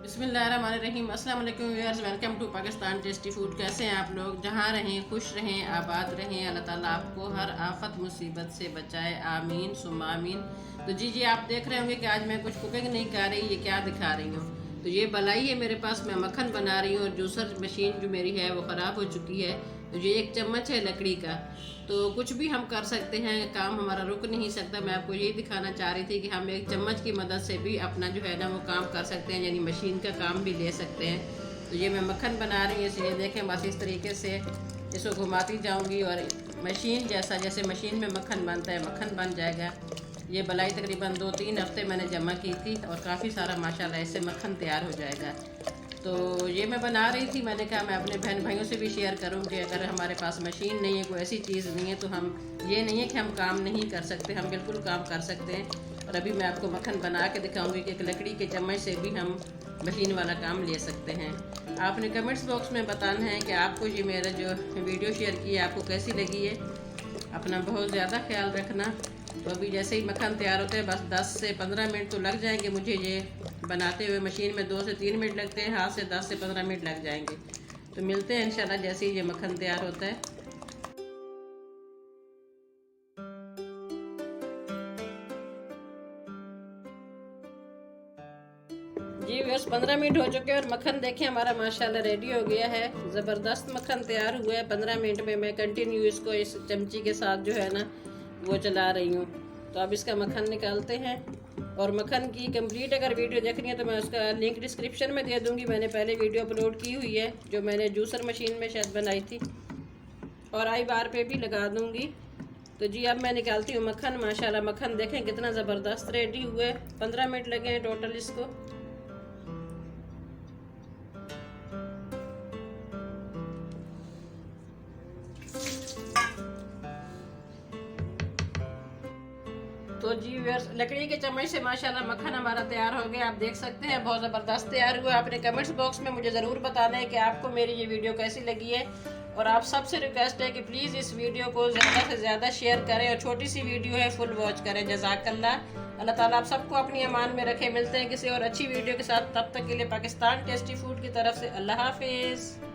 बिस्मिल्लाहिर्रहमानिर्रहीम। अस्सलाम वालेकुम viewers, welcome to Pakistan tasty food. कैसे हैं आप लोग? जहाँ रहें खुश रहें, आबाद रहें। अल्लाह ताला आपको हर आफत मुसीबत से बचाए, आमीन सुम्मा आमीन। तो जी आप देख रहे होंगे कि आज मैं कुछ कुकिंग नहीं कर रही, ये क्या दिखा रही हूँ। तो ये बलाई है मेरे पास, मैं मक्खन बना रही हूँ और जूसर मशीन जो मेरी है वो ख़राब हो चुकी है। तो ये एक चम्मच है लकड़ी का। तो कुछ भी हम कर सकते हैं, काम हमारा रुक नहीं सकता। मैं आपको यही दिखाना चाह रही थी कि हम एक चम्मच की मदद से भी अपना जो है ना वो काम कर सकते हैं, यानी मशीन का काम भी ले सकते हैं। तो ये मैं मक्खन बना रही हूँ, इसलिए देखें बस इस तरीके से इसको घुमाती जाऊँगी और मशीन जैसे मशीन में मक्खन बनता है मक्खन बन जाएगा। ये बलाई तकरीबन 2-3 हफ्ते मैंने जमा की थी और काफ़ी सारा माशाल्लाह इससे मक्खन तैयार हो जाएगा। तो ये मैं बना रही थी, मैंने कहा मैं अपने बहन भाइयों से भी शेयर करूं कि अगर हमारे पास मशीन नहीं है, कोई ऐसी चीज़ नहीं है, तो हम ये नहीं है कि हम काम नहीं कर सकते, हम बिल्कुल काम कर सकते हैं। और अभी मैं आपको मक्खन बना के दिखाऊंगी कि एक लकड़ी के चम्मच से भी हम मशीन वाला काम ले सकते हैं। आपने कमेंट्स बॉक्स में बताना है कि आपको ये मेरा जो वीडियो शेयर की है आपको कैसी लगी है। अपना बहुत ज़्यादा ख्याल रखना। तो अभी जैसे ही मक्खन तैयार होते हैं बस 10 से 15 मिनट तो लग जाएंगे मुझे ये बनाते हुए। मशीन में 2 से 3 मिनट लगते हैं, हाथ से 10 से 15 मिनट लग जाएंगे। तो मिलते हैं इंशाल्लाह जैसे ही ये मक्खन तैयार होता है। जी बस 15 मिनट हो चुके हैं और मक्खन देखें हमारा माशाल्लाह रेडी हो गया है। ज़बरदस्त मक्खन तैयार हुआ है। 15 मिनट में मैं कंटिन्यू इसको इस चमची के साथ जो है ना वो चला रही हूँ। तो अब इसका मक्खन निकालते हैं। और मक्खन की कंप्लीट अगर वीडियो देखनी है तो मैं उसका लिंक डिस्क्रिप्शन में दे दूँगी। मैंने पहले वीडियो अपलोड की हुई है जो मैंने जूसर मशीन में शायद बनाई थी, और आई बार पे भी लगा दूँगी। तो जी अब मैं निकालती हूँ मक्खन। माशाल्लाह मक्खन देखें कितना ज़बरदस्त रेडी हुआ है। 15 मिनट लगे हैं टोटल इसको। तो जी व्यूअर्स, लकड़ी के चम्मच से माशाल्लाह मक्खन हमारा तैयार हो गया। आप देख सकते हैं बहुत ज़बरदस्त तैयार हुआ। आपने कमेंट्स बॉक्स में मुझे ज़रूर बताना है कि आपको मेरी ये वीडियो कैसी लगी है। और आप सबसे रिक्वेस्ट है कि प्लीज़ इस वीडियो को ज़्यादा से ज़्यादा शेयर करें और छोटी सी वीडियो है फुल वॉच करें। जज़ाकल्लाह। अल्लाह ताला आप सबको अपनी अमान में रखे। मिलते हैं किसी और अच्छी वीडियो के साथ, तब तक के लिए पाकिस्तान टेस्टी फूड की तरफ से अल्लाह हाफिज़।